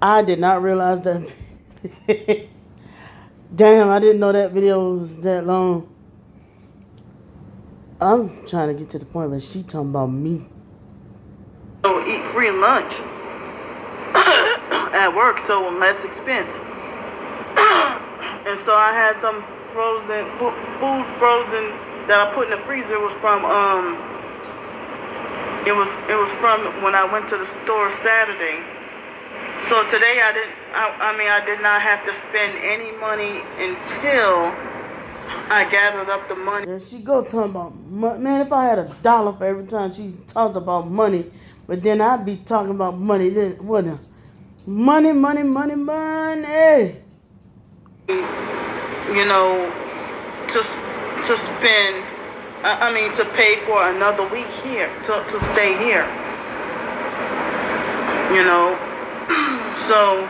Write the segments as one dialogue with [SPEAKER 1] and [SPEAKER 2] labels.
[SPEAKER 1] I did not realize that. Damn, I didn't know that video was that long. I'm trying to get to the point where she talking about me. So eat free lunch at work, so less expense. And so I had some frozen food frozen that I put in the freezer. Was from it was from when I went to the store Saturday. So today I did not have to spend any money until I gathered up the money. Yeah, she go talking about money. Man, if I had $1 for every time she talked about money, but then I'd be talking about money. Then what? Money. You know, to spend. To pay for another week here to stay here. You know, so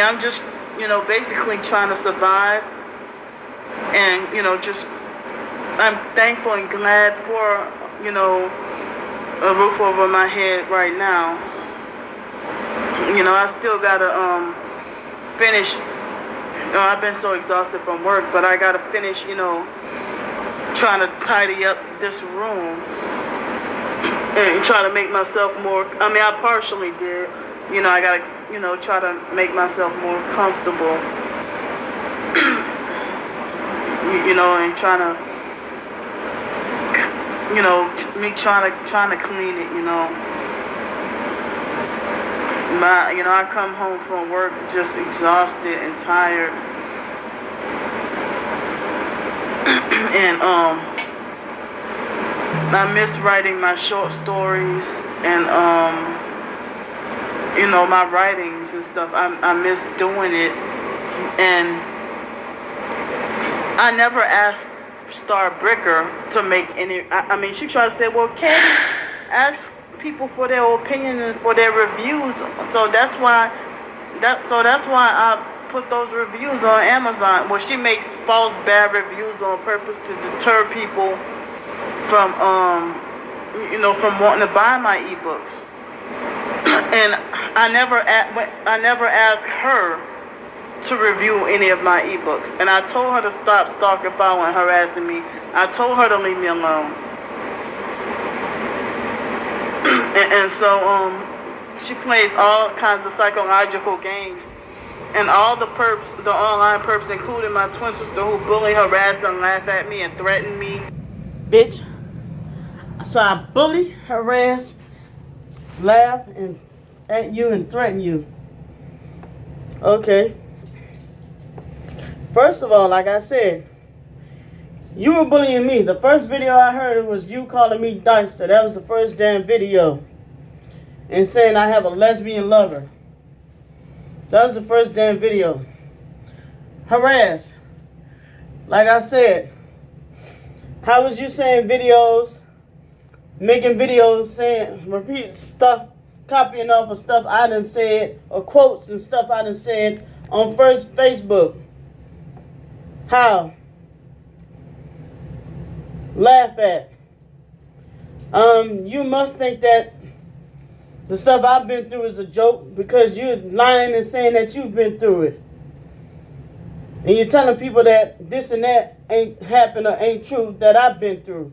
[SPEAKER 1] I'm just, basically trying to survive, and I'm thankful and glad for, a roof over my head right now. I still gotta finish. I've been so exhausted from work, but I gotta finish, trying to tidy up this room and try to make myself more. I partially did. I gotta, try to make myself more comfortable. And trying to, me trying to clean it. I come home from work just exhausted and tired, and I miss writing my short stories and my writings and stuff. I miss doing it, and I never asked Star Bricker to make any. She tried to say, well, Candy, ask people for their opinion and for their reviews. So that's why I put those reviews on Amazon. Well, she makes false bad reviews on purpose to deter people from from wanting to buy my ebooks. And I never asked her to review any of my ebooks. And I told her to stop stalking, following, harassing me. I told her to leave me alone. And so she plays all kinds of psychological games, and all the online perps, including my twin sister, who bully, harass, and laugh at me and threaten me. Bitch. So I bully, harass, laugh at you and threaten you. Okay. First of all, like I said, you were bullying me. The first video I heard was you calling me Dykster. That was the first damn video. And saying I have a lesbian lover. That was the first damn video. Harass. Like I said, how was you saying videos, making videos saying, repeat stuff, copying off of stuff I done said, or quotes and stuff I done said on Facebook? How? Laugh at. You must think that the stuff I've been through is a joke because you're lying and saying that you've been through it. And you're telling people that this and that ain't happened or ain't true that I've been through.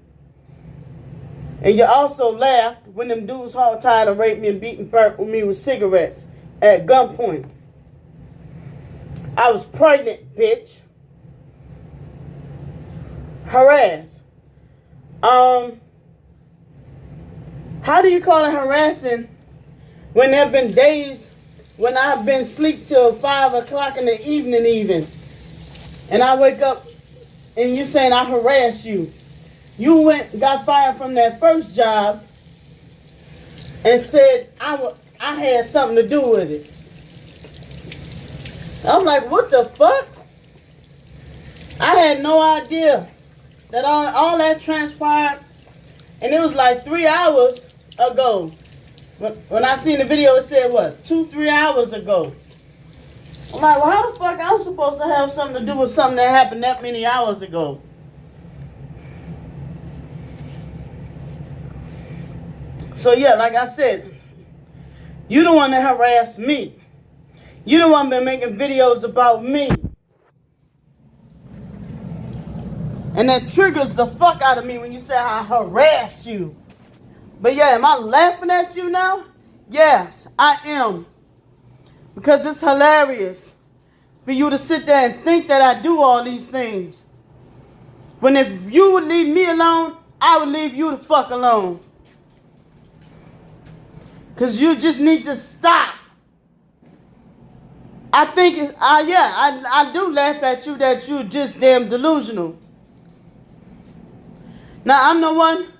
[SPEAKER 1] And you also laughed when them dudes hog tied and raped me and beat and burnt me with cigarettes at gunpoint. I was pregnant, bitch. Harass. How do you call it harassing when there have been days when I've been asleep till 5 o'clock in the evening even, and I wake up and you saying I harassed you? You got fired from that first job and said I had something to do with it. I'm like, what the fuck? I had no idea that all that transpired, and it was like 3 hours ago. When I seen the video, it said, what, 2-3 hours ago. I'm like, well, how the fuck I'm supposed to have something to do with something that happened that many hours ago? So yeah, like I said, you the one that harassed me. You the one been making videos about me. And that triggers the fuck out of me when you say I harassed you. But yeah, am I laughing at you now? Yes, I am. Because it's hilarious for you to sit there and think that I do all these things. When if you would leave me alone, I would leave you the fuck alone. Because you just need to stop. I think it's, I do laugh at you that you're just damn delusional. Now, I'm the one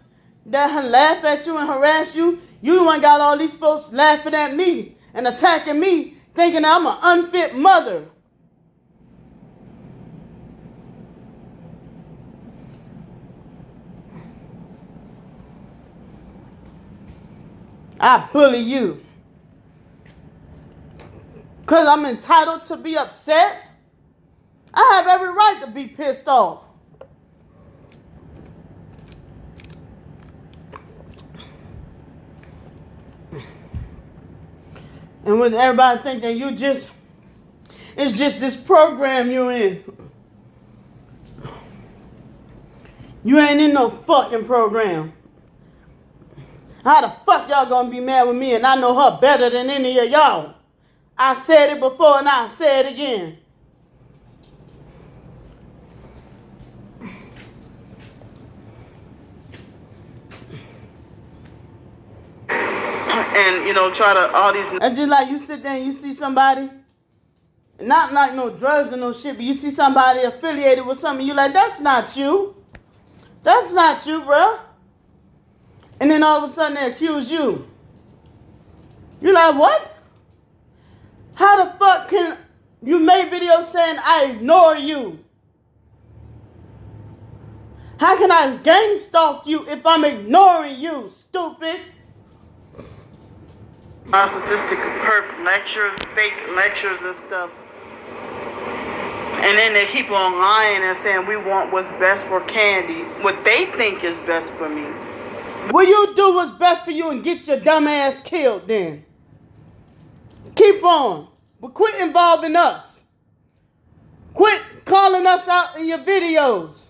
[SPEAKER 1] that laugh at you and harass you. You the one got all these folks laughing at me and attacking me, thinking I'm an unfit mother. I bully you. Because I'm entitled to be upset. I have every right to be pissed off. And when everybody think that it's just this program you're in. You ain't in no fucking program. How the fuck y'all gonna be mad with me and I know her better than any of y'all? I said it before and I'll say it again. And, you know, try to, all these... That's just like you sit there and you see somebody, not like no drugs or no shit, but you see somebody affiliated with something, you like, that's not you. That's not you, bro. And then all of a sudden they accuse you. You like, what? How the fuck can you make videos saying I ignore you? How can I gang stalk you if I'm ignoring you, stupid? Narcissistic perp lectures, fake lectures and stuff. And then they keep on lying and saying we want what's best for Candy. What they think is best for me. Will you do what's best for you and get your dumb ass killed then? Keep on. But quit involving us. Quit calling us out in your videos.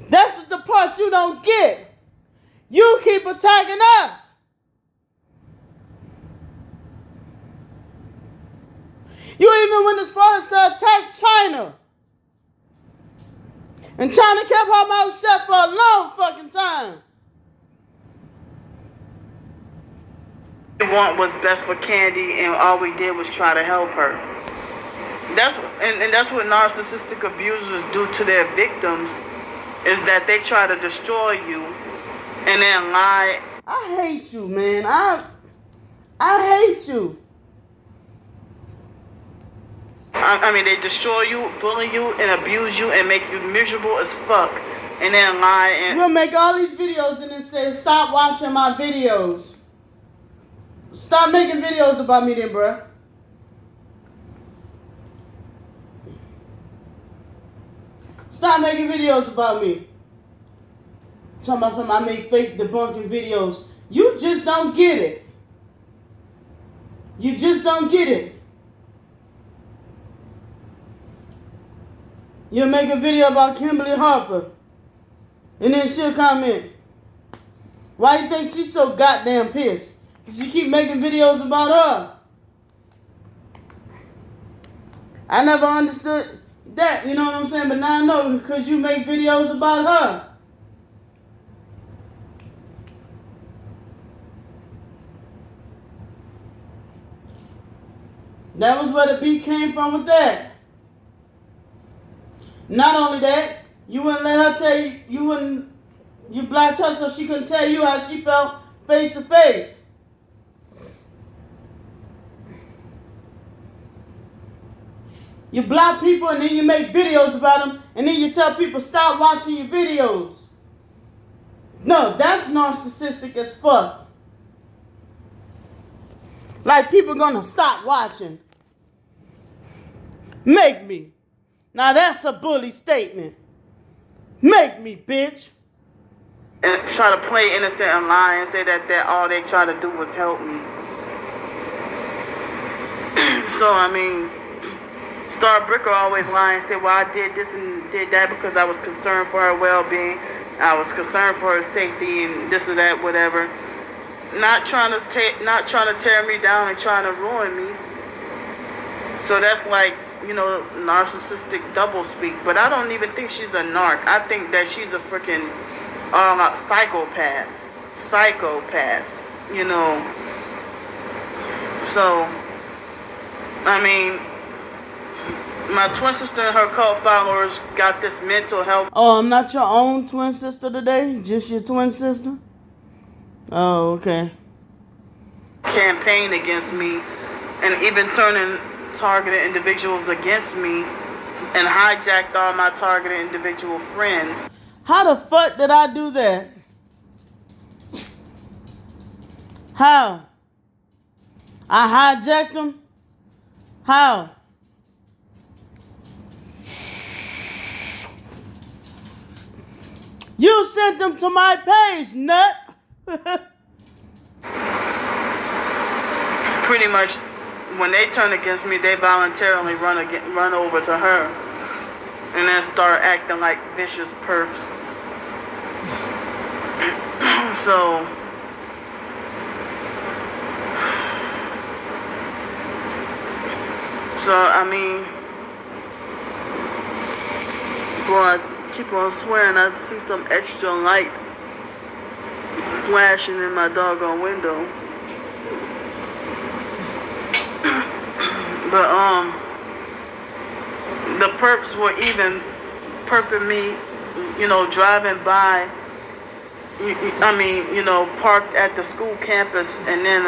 [SPEAKER 1] That's the part you don't get. You keep attacking us. You even went as far as to attack China. And China kept her mouth shut for a long fucking time. We want what's best for Candy, and all we did was try to help her. That's what narcissistic abusers do to their victims, is that they try to destroy you and then lie. I hate you, man. I hate you. I mean, they destroy you, bully you, and abuse you, and make you miserable as fuck, and then lie and... You'll make all these videos and then say, stop watching my videos. Stop making videos about me then, bruh. Stop making videos about me. Talking about something I make fake debunking videos. You just don't get it. You just don't get it. You'll make a video about Kimberly Harper. And then she'll comment, why you think she's so goddamn pissed? Because you keep making videos about her. I never understood that, you know what I'm saying? But now I know because you make videos about her. That was where the beef came from with that. Not only that, you wouldn't let her tell you, you blocked her so she couldn't tell you how she felt face to face. You block people and then you make videos about them and then you tell people stop watching your videos. No, that's narcissistic as fuck. Like people gonna stop watching. Make me. Now that's a bully statement. Make me, bitch. And try to play innocent and lie and say that all they try to do was help me. So, I mean, Star Bricker always lie and say, well, I did this and did that because I was concerned for her well-being. I was concerned for her safety and this or that, whatever. Not trying to tear me down and trying to ruin me. So that's like, narcissistic doublespeak. But I don't even think she's a narc. I think that she's a freaking psychopath. So, I mean, my twin sister and her cult followers got this mental health. Oh, I'm not your own twin sister today? Just your twin sister? Oh, okay. Campaign against me and even turning targeted individuals against me and hijacked all my targeted individual friends. How the fuck did I do that? How? I hijacked them? How? You sent them to my page, nut. Pretty much, when they turn against me, they voluntarily run over to her, and then start acting like vicious perps. So, I mean, boy, I keep on swearing I see some extra light flashing in my doggone window. But the perps were even perping me, driving by. Parked at the school campus, and then,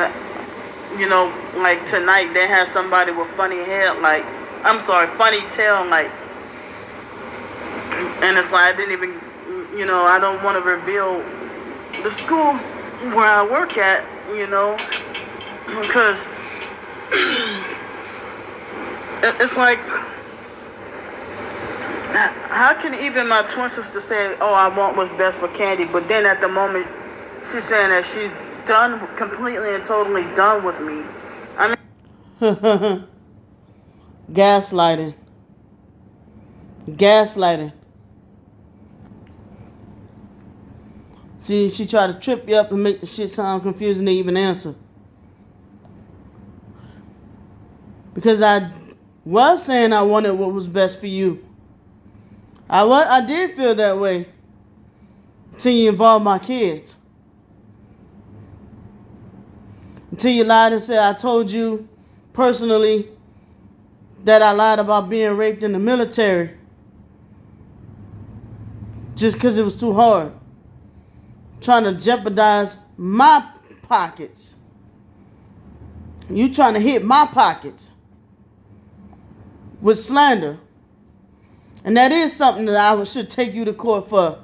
[SPEAKER 1] like tonight they had somebody with funny headlights. I'm sorry, funny tail lights. And it's like I didn't even, I don't want to reveal the schools where I work at, because it's like, how can even my twin sister say, oh, I want what's best for Candy, but then at the moment she's saying that she's done, completely and totally done with me. I mean, gaslighting. See, she tried to trip you up and make the shit sound confusing to even answer. Because I was saying I wanted what was best for you. I did feel that way until you involved my kids. Until you lied and said I told you personally that I lied about being raped in the military. Just because it was too hard. Trying to jeopardize my pockets. You trying to hit my pockets with slander. And that is something that I should take you to court for.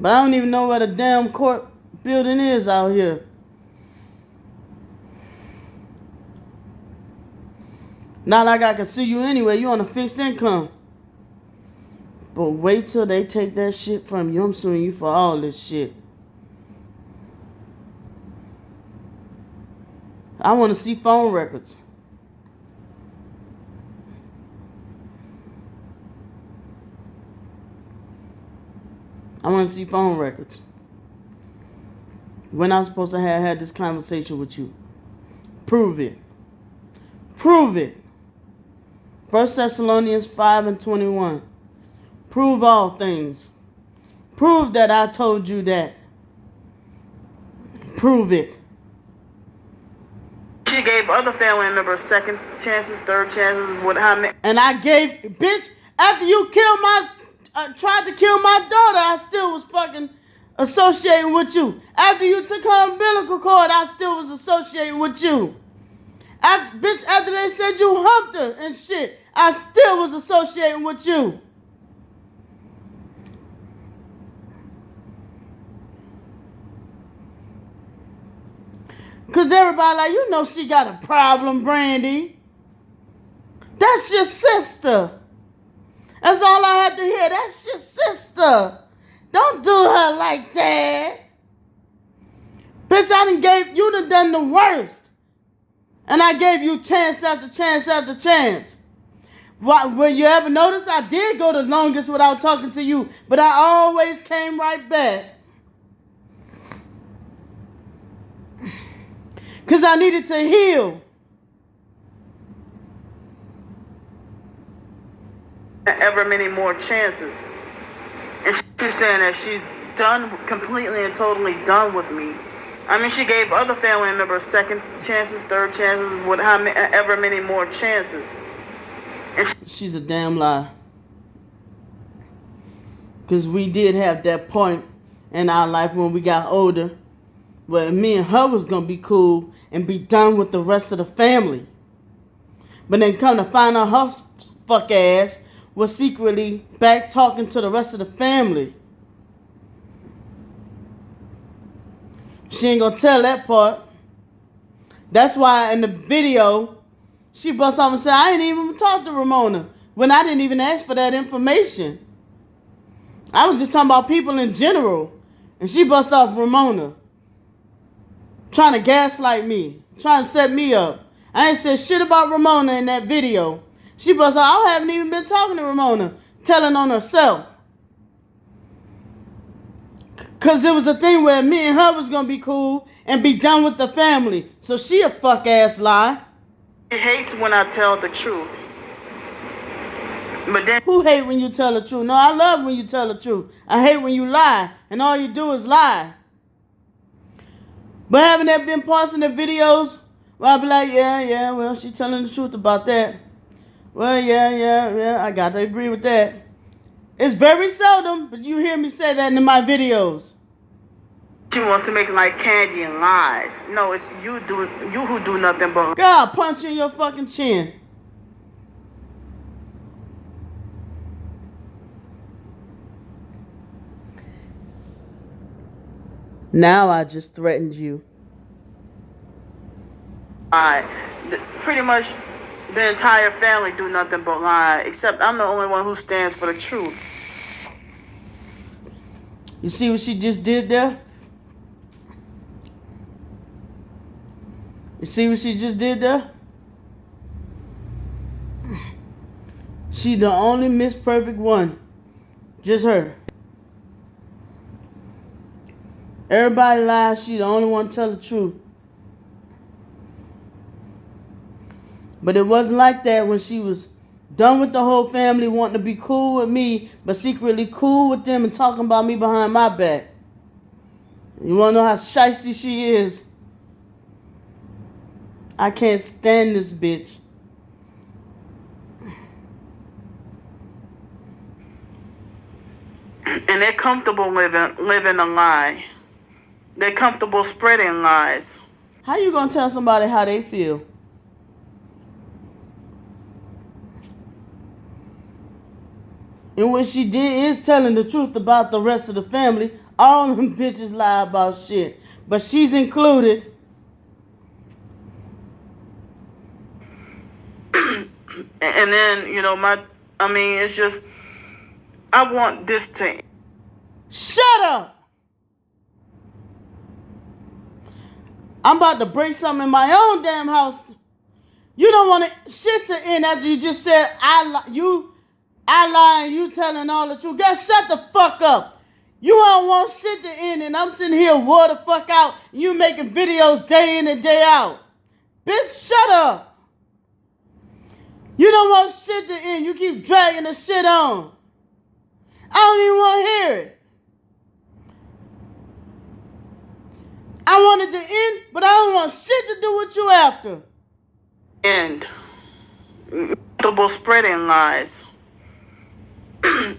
[SPEAKER 1] But I don't even know where the damn court building is out here. Not like I can see you anyway. You on a fixed income. But wait till they take that shit from you. I'm suing you for all this shit. I want to see phone records. I want to see phone records. When I was supposed to have had this conversation with you. Prove it. 1 Thessalonians 5:21. Prove all things. Prove that I told you that. Prove it. She gave other family members second chances, third chances, how many? And I gave, bitch, after you killed tried to kill my daughter, I still was fucking associating with you. After you took her umbilical cord, I still was associating with you. After they said you humped her and shit, I still was associating with you. Because everybody like, you know she got a problem, Brandy. That's your sister. That's all I had to hear. That's your sister. Don't do her like that. Bitch, you done done the worst. And I gave you chance after chance after chance. Will you ever notice I did go the longest without talking to you, but I always came right back. Because I needed to heal. Ever many more chances. And she's saying that she's done, completely and totally done with me. I mean, she gave other family members second chances, third chances, ever many more chances. And she's a damn lie. Because we did have that point in our life when we got older where me and her was going to be cool and be done with the rest of the family. But then come to find out her fuck ass was secretly back talking to the rest of the family. She ain't gonna tell that part. That's why in the video, she bust off and said, I ain't even talked to Ramona when I didn't even ask for that information. I was just talking about people in general. And she bust off Ramona. Trying to gaslight me. Trying to set me up. I ain't said shit about Ramona in that video. She bust off, I haven't even been talking to Ramona. Telling on herself. Because it was a thing where me and her was going to be cool and be done with the family. So she a fuck ass lie. She hates when I tell the truth. But then who hate when you tell the truth? No, I love when you tell the truth. I hate when you lie and all you do is lie. But haven't there been parts in the videos where I be like, yeah, well, she telling the truth about that. Well, yeah, I got to agree with that. It's very seldom, but you hear me say that in my videos. She wants to make it like candy and lies. No, it's you who do nothing but... God, punch you in your fucking chin. Now I just threatened you. Pretty much the entire family do nothing but lie, except I'm the only one who stands for the truth. You see what she just did there? You see what she just did there? She the only Miss Perfect one. Just her. Everybody lies, she the only one tell the truth. But it wasn't like that when she was done with the whole family, wanting to be cool with me, but secretly cool with them and talking about me behind my back. You want to know how shiesty she is? I can't stand this bitch. And they're comfortable living a lie. They're comfortable spreading lies. How you gonna tell somebody how they feel? And what she did is telling the truth about the rest of the family. All of them bitches lie about shit. But she's included. And then, it's just, I want this to... Shut up! I'm about to break something in my own damn house. You don't want shit to end after you just said, I lie and you telling all the truth. Guys, shut the fuck up. You don't want shit to end and I'm sitting here wore the fuck out and you making videos day in and day out. Bitch, shut up. You don't want shit to end. You keep dragging the shit on. I don't even want to hear it. I want it to end, but I don't want shit to do with you after. End. Double spreading lies. And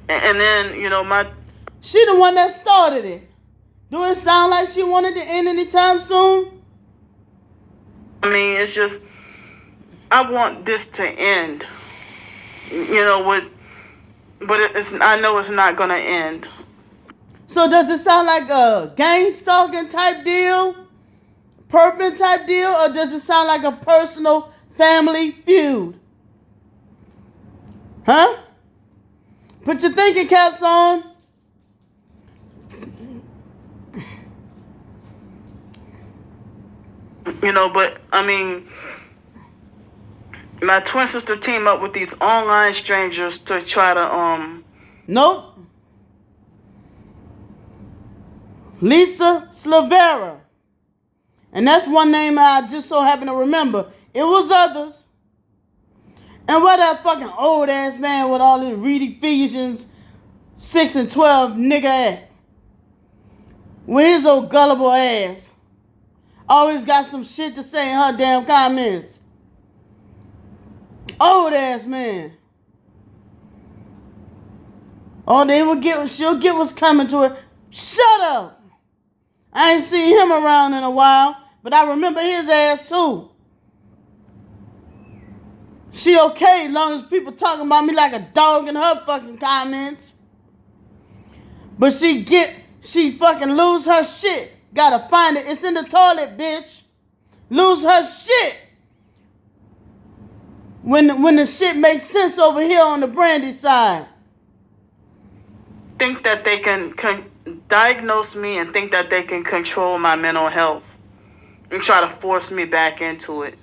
[SPEAKER 1] then, she the one that started it. Do it sound like she wanted to end anytime soon? It's just, I want this to end. But I know it's not gonna end. So does it sound like a gang stalking type deal? Perpin type deal, or does it sound like a personal family feud? Huh? Put your thinking caps on.
[SPEAKER 2] But I mean, my twin sister team up with these online strangers to try to
[SPEAKER 1] Nope. Lisa Slavera. And that's one name I just so happen to remember. It was others. And where that fucking old ass man with all his read Ephesians 6 and 12 nigga at? With his old gullible ass. Always got some shit to say in her damn comments. Old ass man. Oh, she'll get what's coming to her. Shut up. I ain't seen him around in a while, but I remember his ass too. She okay as long as people talking about me like a dog in her fucking comments. But she fucking lose her shit. Gotta find it. It's in the toilet, bitch. Lose her shit. When the shit makes sense over here on the Brandy side.
[SPEAKER 2] think that they can diagnose me and think that they can control my mental health and try to force me back into it.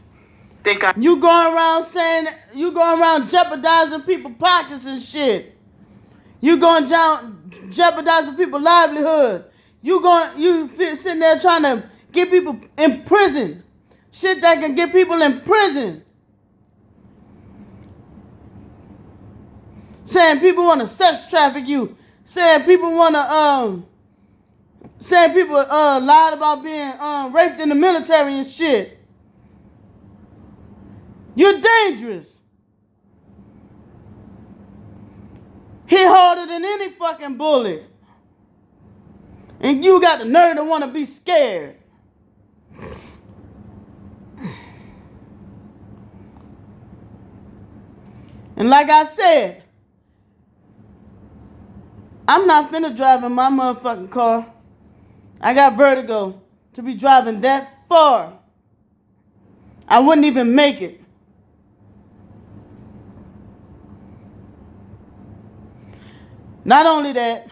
[SPEAKER 1] You going around jeopardizing people's pockets and shit. You going down jeopardizing people's livelihood. You sitting there trying to get people in prison. Shit that can get people in prison. Saying people want to sex traffic you. Saying people want to lied about being raped in the military and shit. You're dangerous. Hit harder than any fucking bullet. And you got the nerve to want to be scared. And like I said, I'm not finna drive in my motherfucking car. I got vertigo to be driving that far. I wouldn't even make it. Not only that,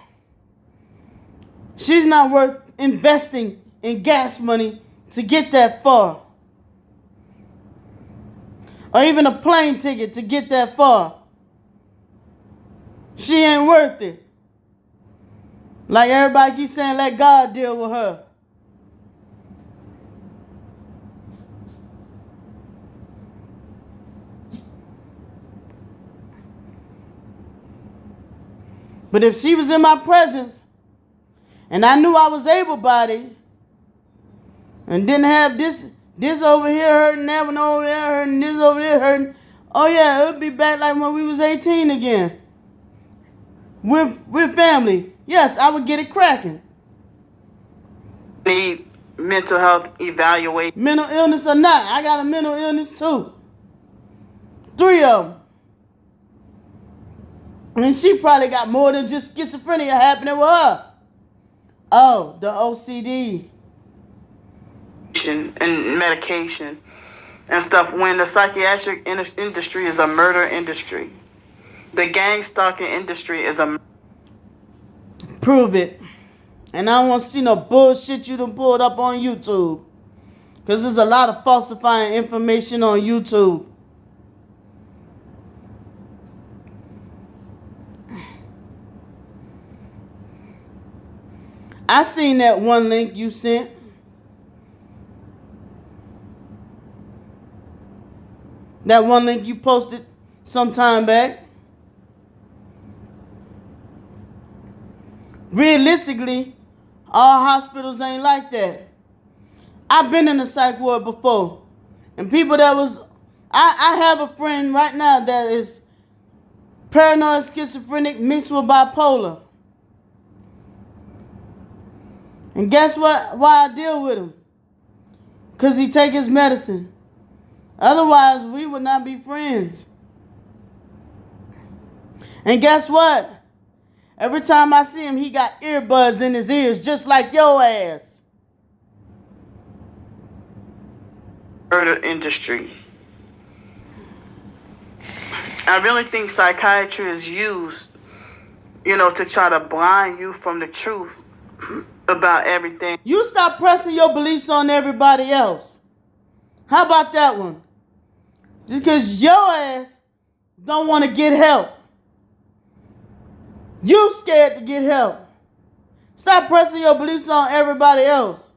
[SPEAKER 1] she's not worth investing in gas money to get that far. Or even a plane ticket to get that far. She ain't worth it. Like everybody keeps saying, let God deal with her. But if she was in my presence and I knew I was able-bodied and didn't have this over here hurting, that one over there hurting, this over there hurting, oh yeah, it would be back like when we was 18 again. With family. Yes, I would get it cracking.
[SPEAKER 2] Need mental health evaluation.
[SPEAKER 1] Mental illness or not, I got a mental illness too. 3 of them. And she probably got more than just schizophrenia happening with her. Oh, the OCD.
[SPEAKER 2] And medication and stuff, when the psychiatric industry is a murder industry. The gang stalking industry is a...
[SPEAKER 1] Prove it. And I don't want to see no bullshit you done pulled up on YouTube. Because there's a lot of falsifying information on YouTube. I seen that one link you sent. That one link you posted some time back. Realistically, all hospitals ain't like that. I've been in a psych ward before. And people that was... I have a friend right now that is paranoid schizophrenic mixed with bipolar. And guess what? Why I deal with him? Because he take his medicine. Otherwise, we would not be friends. And guess what? Every time I see him, he got earbuds in his ears, just like your ass.
[SPEAKER 2] murder industry. I really think psychiatry is used, to try to blind you from the truth about everything.
[SPEAKER 1] You stop pressing your beliefs on everybody else. How about that one? Just because your ass don't want to get help. You scared to get help. Stop pressing your beliefs on everybody else.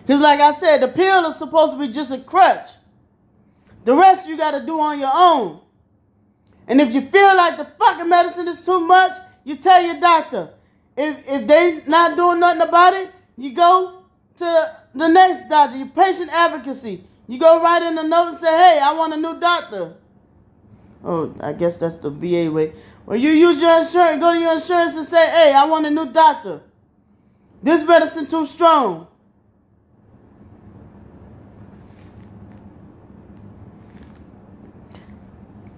[SPEAKER 1] Because like I said, the pill is supposed to be just a crutch. The rest you got to do on your own. And if you feel like the fucking medicine is too much, you tell your doctor. If they not doing nothing about it, you go to the next doctor, your patient advocacy. You go write in a note and say, hey, I want a new doctor. Oh, I guess that's the VA way. Or you use your insurance, go to your insurance and say, hey, I want a new doctor. This medicine too strong.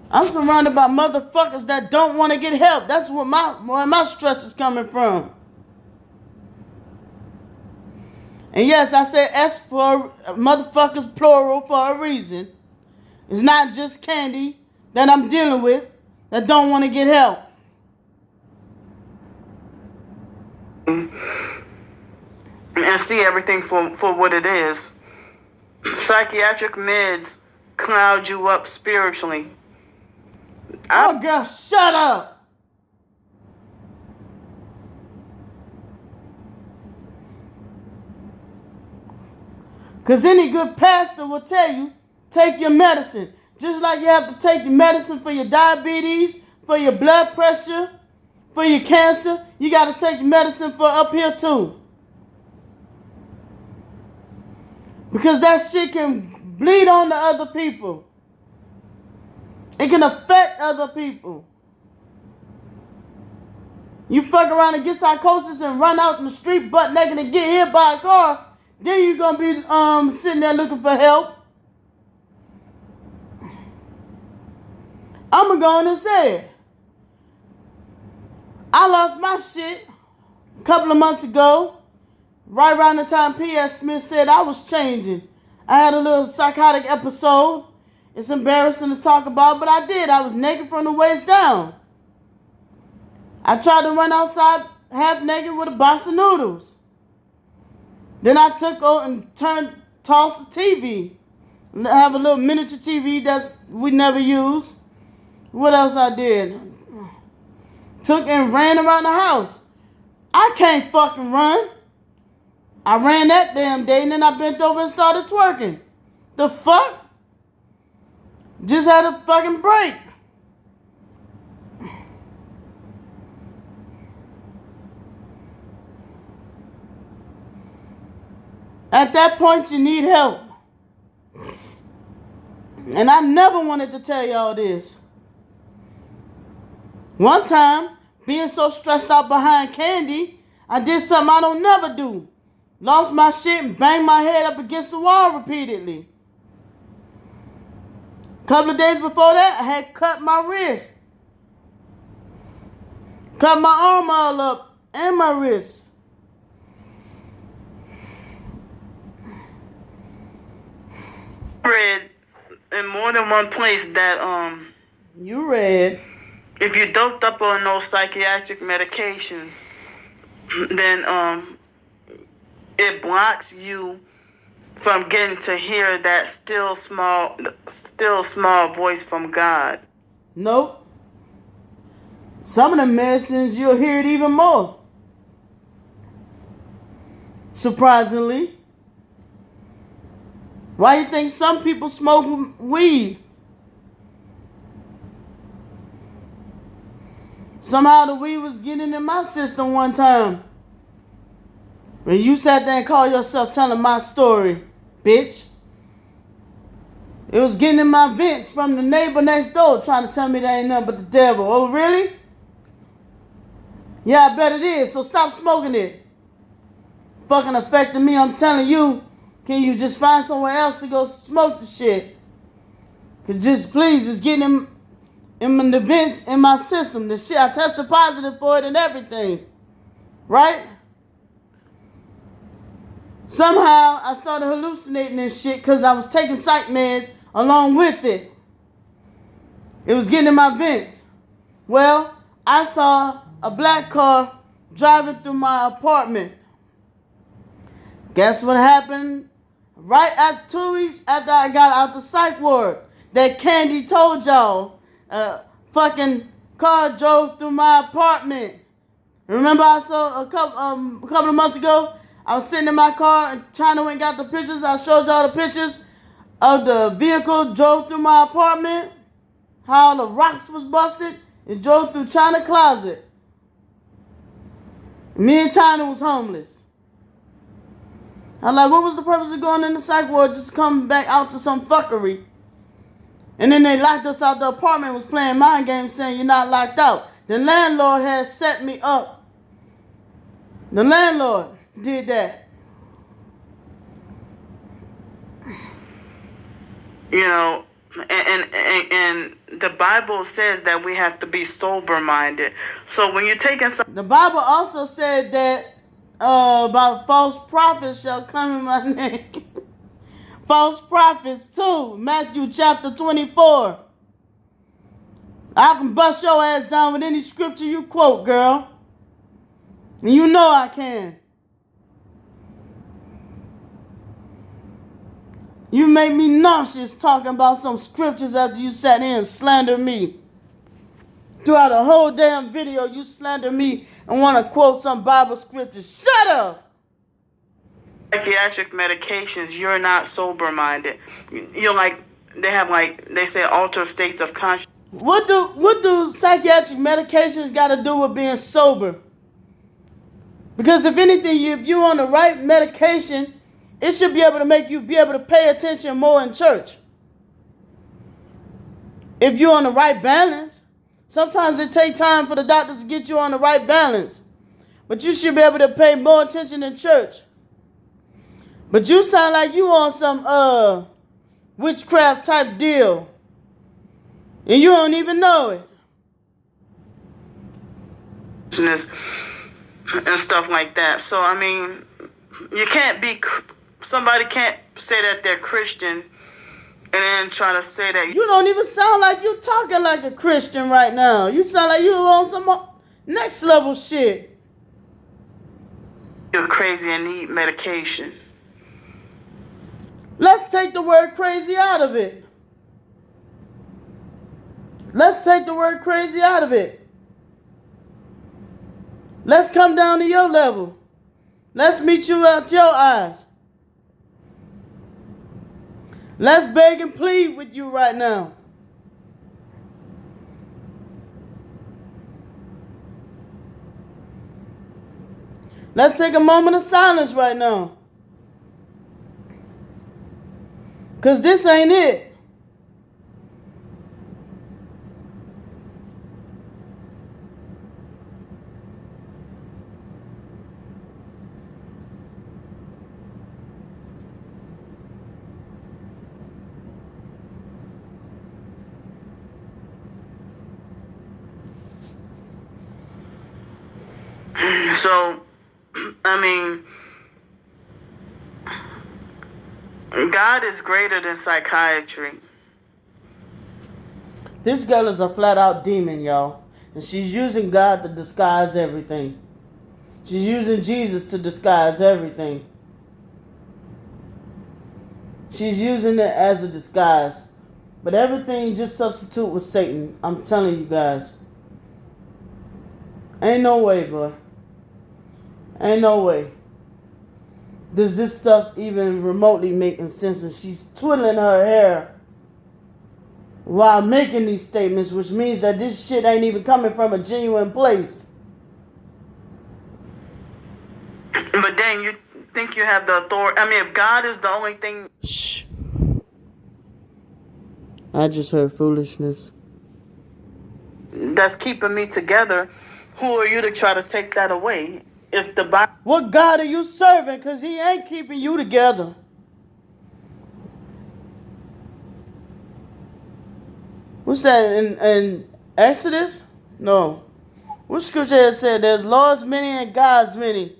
[SPEAKER 1] I'm surrounded by motherfuckers that don't want to get help. That's where my stress is coming from. And yes, I said S for motherfuckers plural for a reason. It's not just Candy that I'm dealing with that don't want to get help.
[SPEAKER 2] And see everything for what it is. Psychiatric meds cloud you up spiritually.
[SPEAKER 1] Oh, girl, shut up. Because any good pastor will tell you, take your medicine. Just like you have to take your medicine for your diabetes, for your blood pressure, for your cancer, you got to take your medicine for up here too. Because that shit can bleed on to other people. It can affect other people. You fuck around and get psychosis and run out in the street butt naked and get hit by a car, then you're going to be sitting there looking for help. I'm going to go on and say it. I lost my shit a couple of months ago, right around the time P.S. Smith said I was changing. I had a little psychotic episode. It's embarrassing to talk about, but I did. I was naked from the waist down. I tried to run outside half naked with a box of noodles. Then I took over and tossed the TV. I have a little miniature TV that we never use. What else I did? Took and ran around the house. I can't fucking run. I ran that damn day and then I bent over and started twerking. The fuck? Just had a fucking break. At that point, you need help. And I never wanted to tell y'all this. One time, being so stressed out behind Candy, I did something I don't never do. Lost my shit and banged my head up against the wall repeatedly. Couple of days before that, I had cut my wrist. Cut my arm all up and my wrist.
[SPEAKER 2] Read in more than one place that
[SPEAKER 1] You read.
[SPEAKER 2] if you doped up on those psychiatric medications, then it blocks you from getting to hear that still small voice from God.
[SPEAKER 1] Nope. Some of the medicines, you'll hear it even more. Surprisingly. Why you think some people smoke weed? Somehow the weed was getting in my system one time. When you sat there and called yourself telling my story, bitch. It was getting in my vents from the neighbor next door trying to tell me that ain't nothing but the devil. Oh, really? Yeah, I bet it is. So stop smoking it. Fucking affecting me. I'm telling you, can you just find somewhere else to go smoke the shit? Cause just please, it's getting in the events in my system. The shit, I tested positive for it and everything. Right? Somehow I started hallucinating and shit because I was taking psych meds along with it. It was getting in my vents. Well, I saw a black car driving through my apartment. Guess what happened? Right after 2 weeks after I got out the psych ward, that Candy told y'all, fucking car drove through my apartment. Remember I saw a couple of months ago, I was sitting in my car and China went and got the pictures. I showed y'all the pictures of the vehicle drove through my apartment, how the rocks was busted. It drove through China closet. Me and China was homeless. I'm like, what was the purpose of going in the psych ward just to come back out to some fuckery? And then they locked us out the apartment, was playing mind games saying you're not locked out. The landlord had set me up. The landlord did that.
[SPEAKER 2] You know, and the Bible says that we have to be sober-minded. So when you're taking some...
[SPEAKER 1] The Bible also said that about false prophets shall come in my name. False prophets too. Matthew chapter 24. I can bust your ass down with any scripture you quote, girl. And you know I can. You make me nauseous talking about some scriptures after you sat here and slandered me. Throughout the whole damn video, you slander me and want to quote some Bible scriptures. Shut up!
[SPEAKER 2] Psychiatric medications, you're not sober-minded. You're like, they say altered states of consciousness.
[SPEAKER 1] What do psychiatric medications got to do with being sober? Because if anything, if you're on the right medication, it should be able to make you be able to pay attention more in church. If you're on the right balance, sometimes it takes time for the doctors to get you on the right balance. But you should be able to pay more attention in church. But you sound like you on some witchcraft type deal. And you don't even know it.
[SPEAKER 2] And stuff like that. So, I mean, somebody can't say that they're Christian and then try to say that...
[SPEAKER 1] You don't even sound like you talking like a Christian right now. You sound like you on some next level shit.
[SPEAKER 2] You're crazy and need medication.
[SPEAKER 1] Let's take the word crazy out of it. Let's take the word crazy out of it. Let's come down to your level. Let's meet you at your eyes. Let's beg and plead with you right now. Let's take a moment of silence right now. Because this ain't it.
[SPEAKER 2] So, I mean, God is greater than psychiatry.
[SPEAKER 1] This girl is a flat out demon, y'all. And she's using God to disguise everything. She's using Jesus to disguise everything. She's using it as a disguise. But everything just substitute with Satan. I'm telling you guys. Ain't no way, boy. Ain't no way. Does this stuff even remotely making sense? And she's twiddling her hair while making these statements, which means that this shit ain't even coming from a genuine place.
[SPEAKER 2] But then you think you have the authority. I mean, if God is the only thing...
[SPEAKER 1] Shh. I just heard foolishness.
[SPEAKER 2] That's keeping me together, who are you to try to take that away? If the Bible...
[SPEAKER 1] What God are you serving? Because he ain't keeping you together. What's that in Exodus? No. What scripture has said there's laws many and gods many?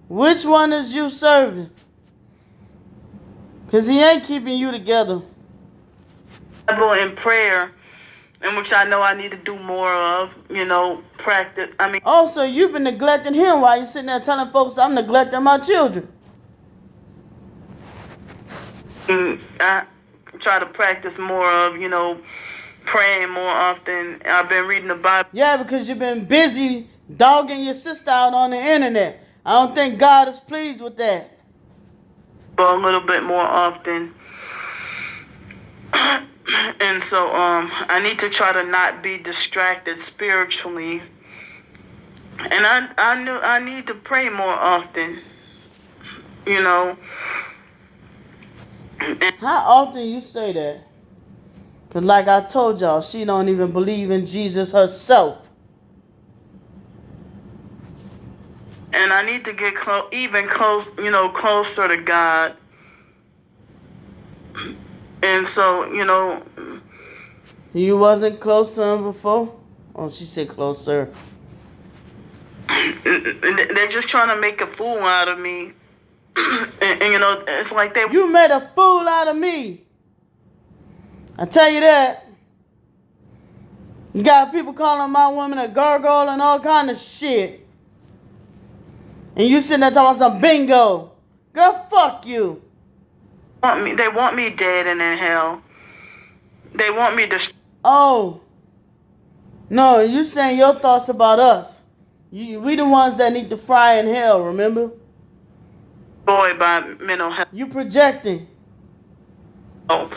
[SPEAKER 1] Which one is you serving? Because he ain't keeping you together.
[SPEAKER 2] Bible and prayer, in which I know I need to do more of, practice.
[SPEAKER 1] Also, you've been neglecting him while you're sitting there telling folks I'm neglecting my children.
[SPEAKER 2] I try to practice more of, praying more often. I've been reading the Bible.
[SPEAKER 1] Yeah, because you've been busy dogging your sister out on the internet. I don't think God is pleased with that.
[SPEAKER 2] A little bit more often. And so I need to try to not be distracted spiritually. And I need to pray more often.
[SPEAKER 1] How often you say that? Because like I told y'all, she don't even believe in Jesus herself.
[SPEAKER 2] And I need to get closer to God. And so,
[SPEAKER 1] You wasn't close to him before? Oh, she said closer.
[SPEAKER 2] they're just trying to make a fool out of me. and it's like
[SPEAKER 1] You made a fool out of me. I tell you that. You got people calling my woman a gargoyle and all kind of shit. And you sitting there talking about some bingo. Girl, fuck you.
[SPEAKER 2] They want me dead and in hell. They want me to.
[SPEAKER 1] Oh. No, you saying your thoughts about us. We the ones that need to fry in hell, remember?
[SPEAKER 2] Destroyed by mental health.
[SPEAKER 1] You projecting.
[SPEAKER 2] Oh.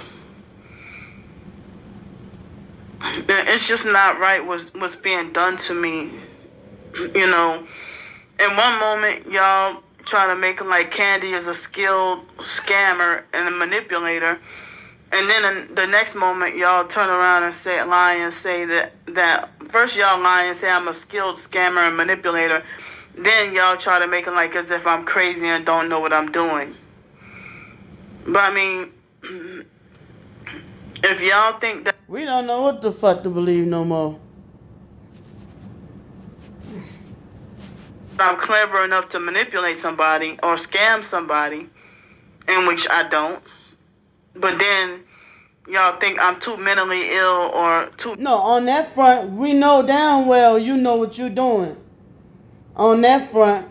[SPEAKER 2] It's just not right what's being done to me. In one moment, y'all trying to make like Candy is a skilled scammer and a manipulator. And then in the next moment, y'all turn around and lie and say that first y'all lie and say I'm a skilled scammer and manipulator. Then y'all try to make it like as if I'm crazy and don't know what I'm doing. But if y'all think that
[SPEAKER 1] we don't know what the fuck to believe no more.
[SPEAKER 2] I'm clever enough to manipulate somebody or scam somebody, in which I don't. But then y'all think I'm too mentally ill or too...
[SPEAKER 1] No, on that front, we know damn well you know what you're doing. On that front.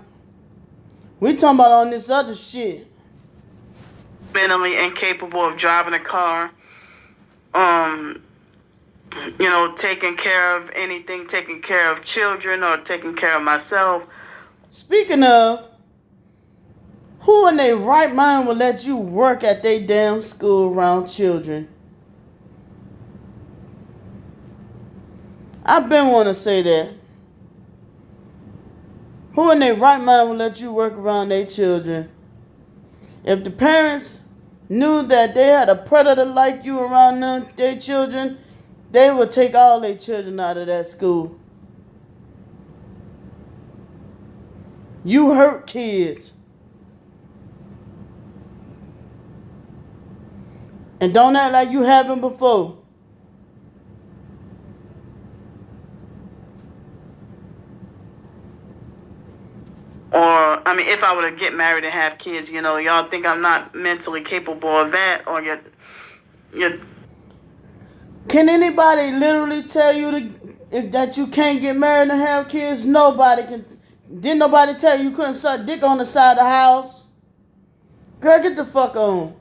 [SPEAKER 1] We talking about on this other shit.
[SPEAKER 2] Mentally incapable of driving a car. Taking care of anything, taking care of children or taking care of myself.
[SPEAKER 1] Speaking of, who in their right mind will let you work at their damn school around children? I've been wanting to say that. Who in their right mind will let you work around their children? If the parents knew that they had a predator like you around their children, they would take all their children out of that school. You hurt kids. And don't act like you haven't before.
[SPEAKER 2] Or, if I were to get married and have kids, y'all think I'm not mentally capable of that, or you're...
[SPEAKER 1] Can anybody literally tell you that you can't get married and have kids? Nobody can. Didn't nobody tell you couldn't suck dick on the side of the house? Girl, get the fuck on.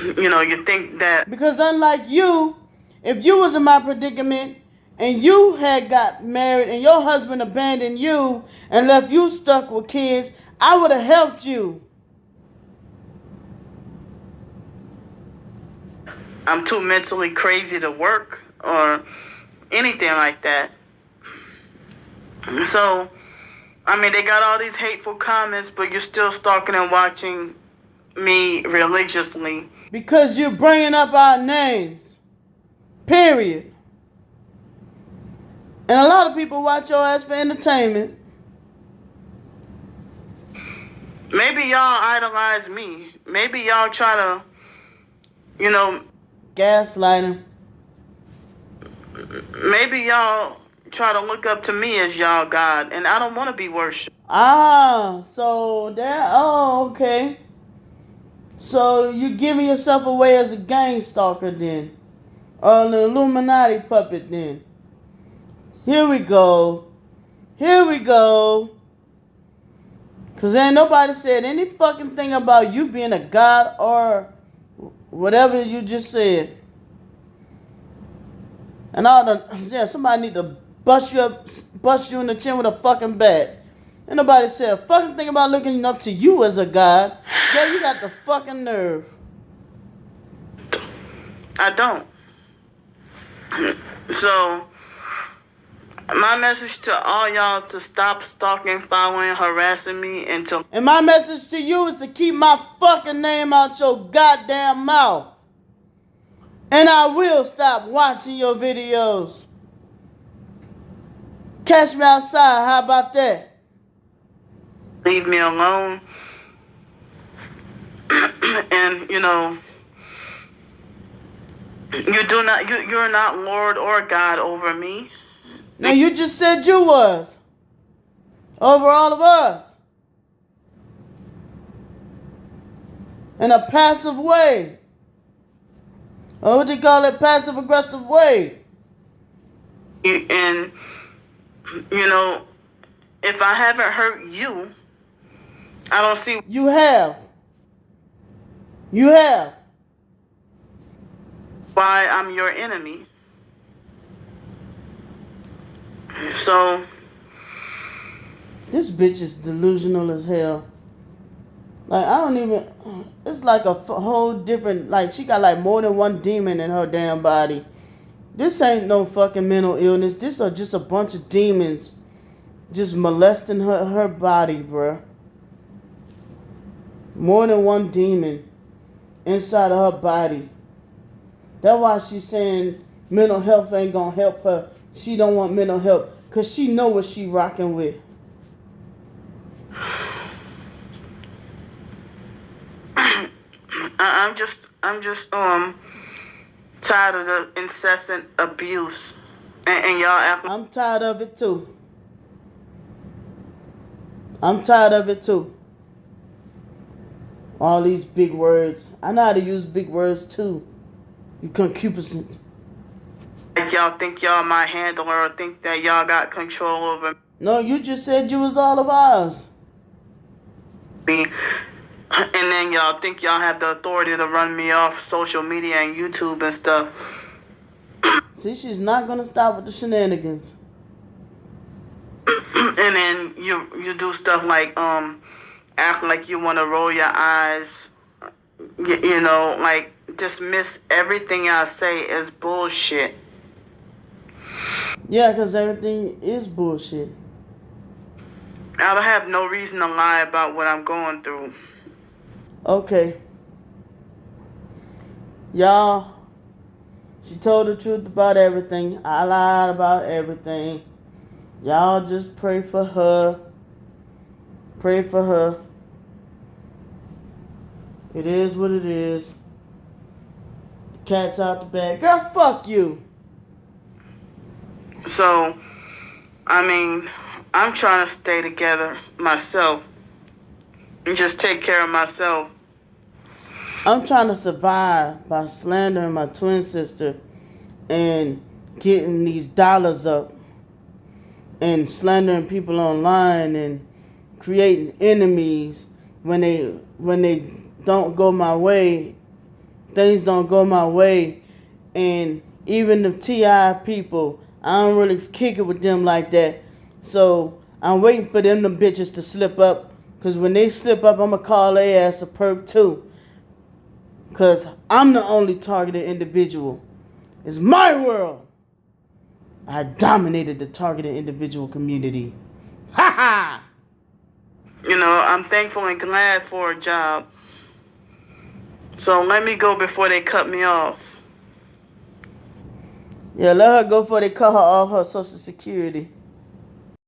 [SPEAKER 2] You think that...
[SPEAKER 1] Because unlike you, if you was in my predicament and you had got married and your husband abandoned you and left you stuck with kids, I would have helped you.
[SPEAKER 2] I'm too mentally crazy to work or anything like that. So, they got all these hateful comments, but you're still stalking and watching me religiously.
[SPEAKER 1] Because you're bringing up our names. Period. And a lot of people watch your ass for entertainment.
[SPEAKER 2] Maybe y'all idolize me. Maybe y'all try to,
[SPEAKER 1] gaslighting.
[SPEAKER 2] Maybe y'all try to look up to me as y'all God, and I don't want to be worshipped.
[SPEAKER 1] So that, okay. So you giving yourself away as a gang stalker then. Or an Illuminati puppet then. Here we go. Here we go. Cause ain't nobody said any fucking thing about you being a god or whatever you just said. And somebody need to bust you in the chin with a fucking bat. Ain't nobody said a fucking thing about looking up to you as a god. Girl, you got the fucking nerve.
[SPEAKER 2] I don't. So, my message to all y'all is to stop stalking, following, harassing me,
[SPEAKER 1] And my message to you is to keep my fucking name out your goddamn mouth. And I will stop watching your videos. Catch me outside, how about that?
[SPEAKER 2] leave me alone. And you're not Lord or God over me.
[SPEAKER 1] Now you just said you was. Over all of us. In a passive way. Or what they call it, passive aggressive way.
[SPEAKER 2] And if I haven't hurt you, I don't see.
[SPEAKER 1] You have. You have.
[SPEAKER 2] Why I'm your enemy. So.
[SPEAKER 1] This bitch is delusional as hell. Like, I don't even. It's like a whole different. Like, she got like more than one demon in her damn body. This ain't no fucking mental illness. This are just a bunch of demons just molesting her body, bruh. More than one demon inside of her body. That's why she's saying mental health ain't gonna help her. She don't want mental health. Cause she know what she rocking with.
[SPEAKER 2] I'm just tired of the incessant abuse, and y'all acting.
[SPEAKER 1] I'm tired of it too. I'm tired of it too. All these big words. I know how to use big words too. You concupiscent.
[SPEAKER 2] Like y'all think y'all my handler, or think that y'all got control over
[SPEAKER 1] No, you just said you was all of ours.
[SPEAKER 2] me. And then y'all think y'all have the authority to run me off social media and YouTube and stuff.
[SPEAKER 1] See, she's not gonna stop with the shenanigans.
[SPEAKER 2] And then you do stuff like act like you want to roll your eyes, like dismiss everything I say as bullshit.
[SPEAKER 1] Yeah, because everything is bullshit.
[SPEAKER 2] I don't have no reason to lie about what I'm going through.
[SPEAKER 1] Okay. Y'all, she told the truth about everything. I lied about everything. Y'all just pray for her. Pray for her. It is what it is. The cat's out the bag. Girl, fuck you.
[SPEAKER 2] So, I mean, I'm trying to stay together myself and just take care of myself.
[SPEAKER 1] I'm trying to survive by slandering my twin sister and getting these dollars up and slandering people online and creating enemies when they don't go my way. Things don't go my way. And even the TI people, I don't really kick it with them like that. So I'm waiting for them bitches to slip up. Because when they slip up, I'm going to call their ass a perp too. Because I'm the only targeted individual. It's my world. I dominated the targeted individual community. Ha ha!
[SPEAKER 2] I'm thankful and glad for a job. So let me go before they cut me off.
[SPEAKER 1] Yeah, let her go before they cut her off her Social Security.